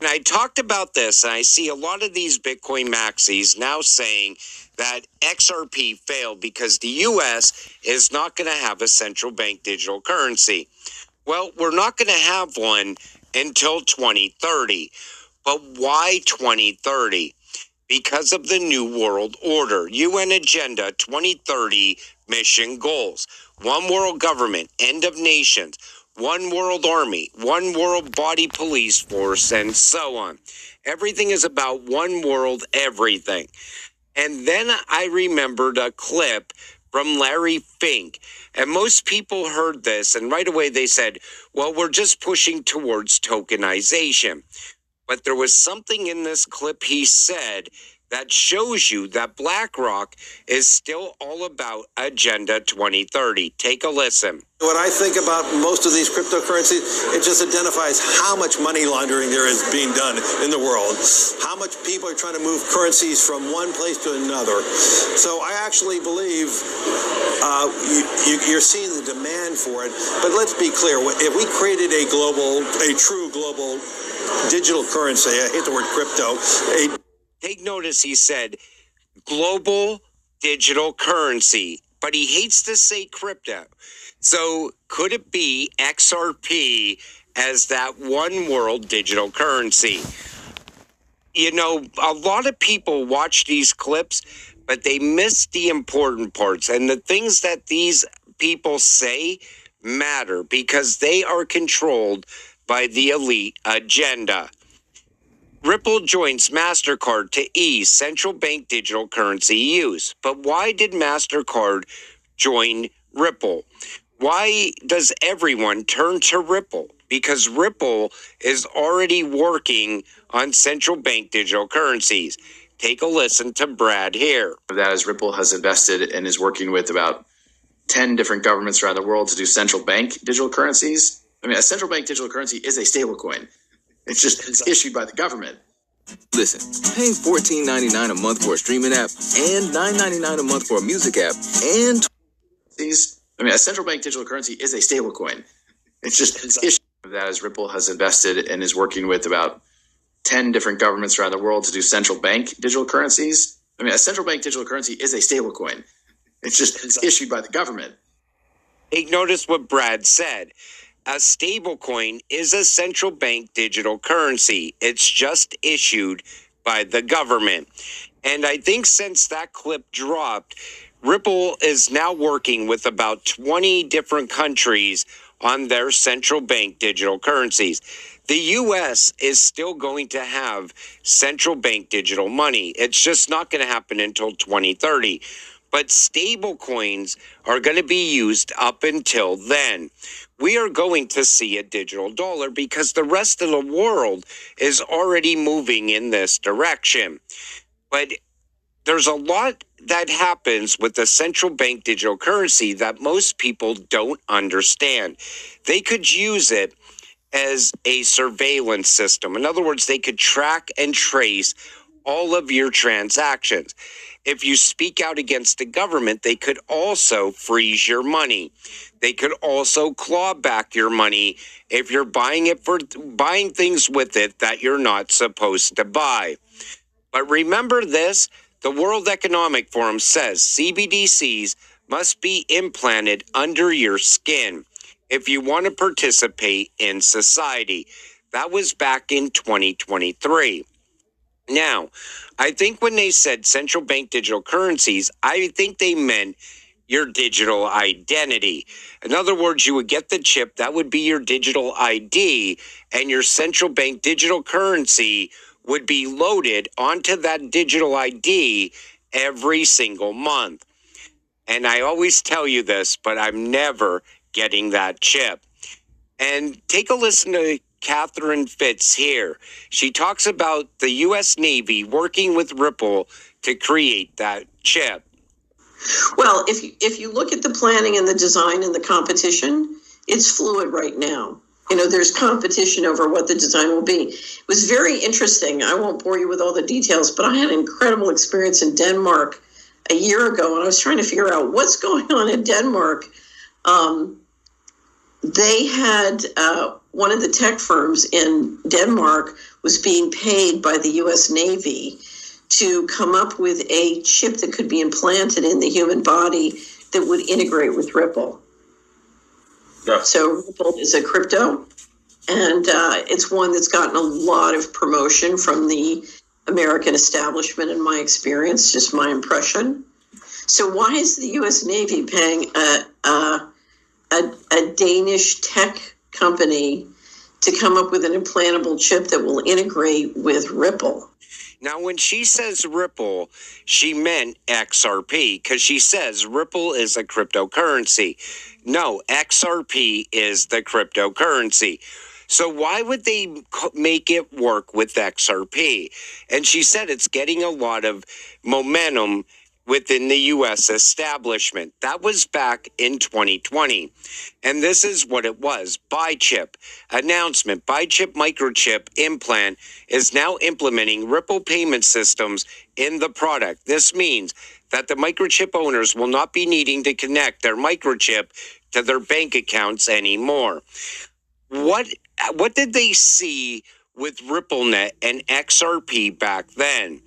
And I talked about this, and I see a lot of these Bitcoin maxis now saying that XRP failed because the U.S. is not going to have a central bank digital currency. Well, we're not going to have one until 2030. But why 2030? Because of the New World Order, UN Agenda 2030 mission goals. One world government, end of nations, one world army, one world body police force, and so on. Everything is about one world everything. And then I remembered a clip from Larry Fink. And most people heard this, and right away they said, well, we're just pushing towards tokenization. But there was something in this clip he said that shows you that BlackRock is still all about Agenda 2030. Take a listen. What I think about most of these cryptocurrencies, it just identifies how much money laundering there is being done in the world, how much people are trying to move currencies from one place to another. So I actually believe you're seeing the demand for it. But let's be clear, if we created a true global digital currency, I hate the word crypto. Take notice, he said global digital currency, but he hates to say crypto. So could it be XRP as that one world digital currency? You know, a lot of people watch these clips, but they miss the important parts. And the things that these people say matter because they are controlled by the elite agenda. Ripple joins MasterCard to ease central bank digital currency use. But why did MasterCard join Ripple? Why does everyone turn to Ripple? Because Ripple is already working on central bank digital currencies. Take a listen to Brad here. That is, Ripple has invested and is working with about 10 different governments around the world to do central bank digital currencies. I mean, a central bank digital currency is a stablecoin. It's just issued by the government. Listen, paying $14.99 a month for a streaming app and $9.99 a month for a music app and a central bank digital currency is a stablecoin. It's just issued. That is, Ripple has invested and is working with about 10 different governments around the world to do central bank digital currencies. I mean, a central bank digital currency is a stablecoin. It's just issued by the government. Take notice what Brad said. A stablecoin is a central bank digital currency. It's just issued by the government. And I think since that clip dropped, Ripple is now working with about 20 different countries on their central bank digital currencies. The U.S. is still going to have central bank digital money. It's just not going to happen until 2030. But stable coins are going to be used up until then. We are going to see a digital dollar because the rest of the world is already moving in this direction. But there's a lot that happens with the central bank digital currency that most people don't understand. They could use it as a surveillance system. In other words, they could track and trace all of your transactions. If you speak out against the government, they could also freeze your money. They could also claw back your money if you're buying things with it that you're not supposed to buy. But remember this, the World Economic Forum says CBDCs must be implanted under your skin if you want to participate in society. That was back in 2023. Now, I think when they said central bank digital currencies, I think they meant your digital identity. In other words, you would get the chip, that would be your digital ID, and your central bank digital currency would be loaded onto that digital ID every single month. And I always tell you this, but I'm never getting that chip. And take a listen to Catherine Fitz here. She talks about the U.S. Navy working with Ripple to create that chip. Well, if you look at the planning and the design and the competition, it's fluid right now. You know, there's competition over what the design will be. It was very interesting. I won't bore you with all the details, but I had an incredible experience in Denmark a year ago, and I was trying to figure out what's going on in Denmark. They had one of the tech firms in Denmark was being paid by the U.S. Navy to come up with a chip that could be implanted in the human body that would integrate with Ripple. Yeah. So Ripple is a crypto, and it's one that's gotten a lot of promotion from the American establishment, in my experience, just my impression. So why is the U.S. Navy paying a Danish tech company to come up with an implantable chip that will integrate with Ripple? Now, when she says Ripple, she meant XRP, because she says Ripple is a cryptocurrency. No, XRP is the cryptocurrency. So why would they make it work with XRP? And she said it's getting a lot of momentum within the U.S. establishment. That was back in 2020. And this is what it was. BuyChip. Announcement. BuyChip microchip implant is now implementing Ripple payment systems in the product. This means that the microchip owners will not be needing to connect their microchip to their bank accounts anymore. What did they see with RippleNet and XRP back then?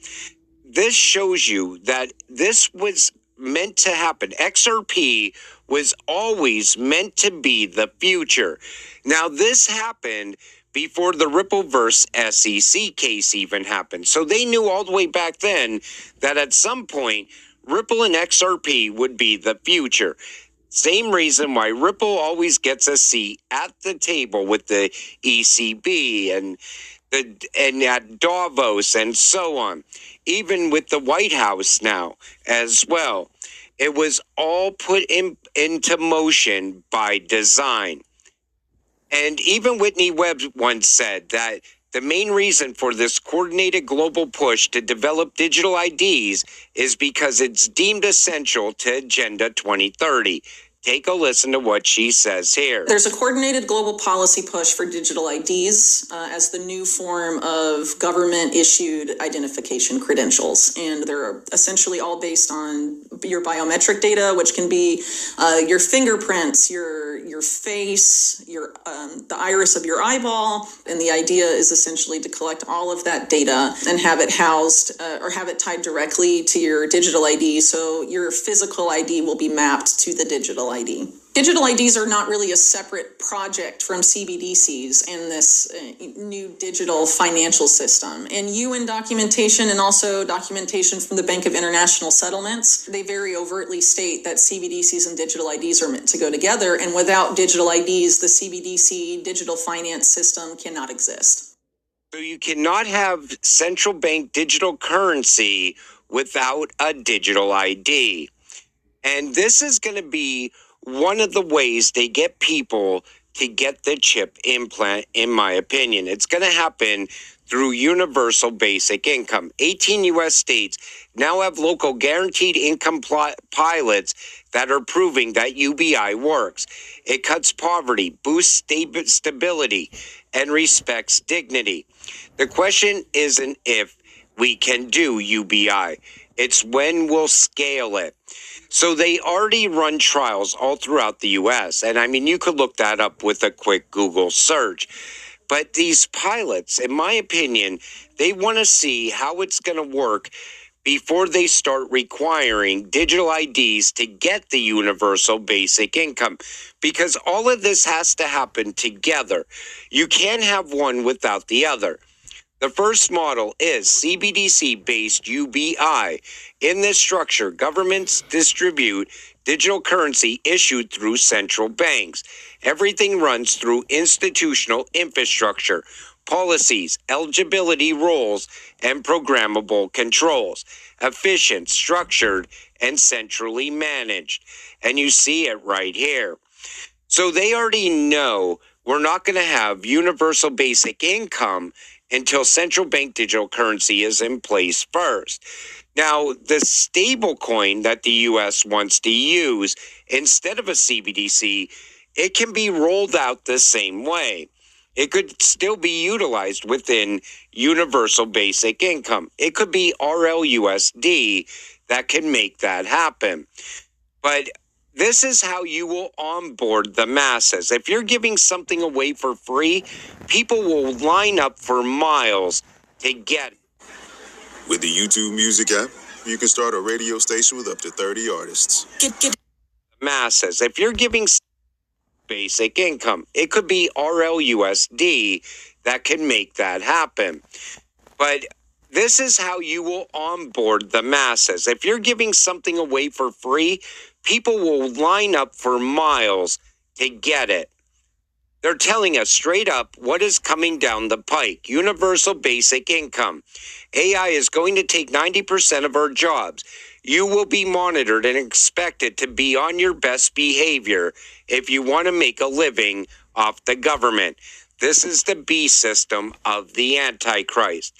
This shows you that this was meant to happen. XRP was always meant to be the future. Now, this happened before the Rippleverse SEC case even happened. So they knew all the way back then that at some point, Ripple and XRP would be the future. Same reason why Ripple always gets a seat at the table with the ECB and at Davos and so on. Even with the White House now as well. It was all put into motion by design. And even Whitney Webb once said that the main reason for this coordinated global push to develop digital IDs is because it's deemed essential to Agenda 2030. Take a listen to what she says here. There's a coordinated global policy push for digital IDs as the new form of government-issued identification credentials. And they're essentially all based on your biometric data, which can be your fingerprints, your face, the iris of your eyeball. And the idea is essentially to collect all of that data and have it housed or have it tied directly to your digital ID. So your physical ID will be mapped to the digital ID. Digital IDs are not really a separate project from CBDCs and this new digital financial system. And UN documentation and also documentation from the Bank of International Settlements, they very overtly state that CBDCs and digital IDs are meant to go together. And without digital IDs, the CBDC digital finance system cannot exist. So you cannot have central bank digital currency without a digital ID. And this is going to be one of the ways they get people to get the chip implant, in my opinion. It's going to happen through universal basic income. 18 U.S. states now have local guaranteed income pilots that are proving that UBI works. It cuts poverty, boosts stability, and respects dignity. The question isn't if we can do UBI. It's when we'll scale it. So they already run trials all throughout the U.S. And I mean, you could look that up with a quick Google search. But these pilots, in my opinion, they want to see how it's going to work before they start requiring digital IDs to get the universal basic income. Because all of this has to happen together. You can't have one without the other. The first model is CBDC-based UBI. In this structure, governments distribute digital currency issued through central banks. Everything runs through institutional infrastructure, policies, eligibility rules, and programmable controls. Efficient, structured, and centrally managed. And you see it right here. So they already know we're not going to have universal basic income until central bank digital currency is in place first. Now, the stable coin that the U.S. wants to use instead of a CBDC, it can be rolled out the same way. It could still be utilized within universal basic income. It could be RLUSD that can make that happen. But This is how you will onboard the masses. If you're giving something away for free, people will line up for miles to get it. With the YouTube Music app, you can start a radio station with up to 30 artists. Masses. If you're giving basic income, it could be RLUSD that can make that happen. But this is how you will onboard the masses. If you're giving something away for free, people will line up for miles to get it. They're telling us straight up what is coming down the pike. Universal basic income. AI is going to take 90% of our jobs. You will be monitored and expected to be on your best behavior if you want to make a living off the government. This is the B system of the Antichrist.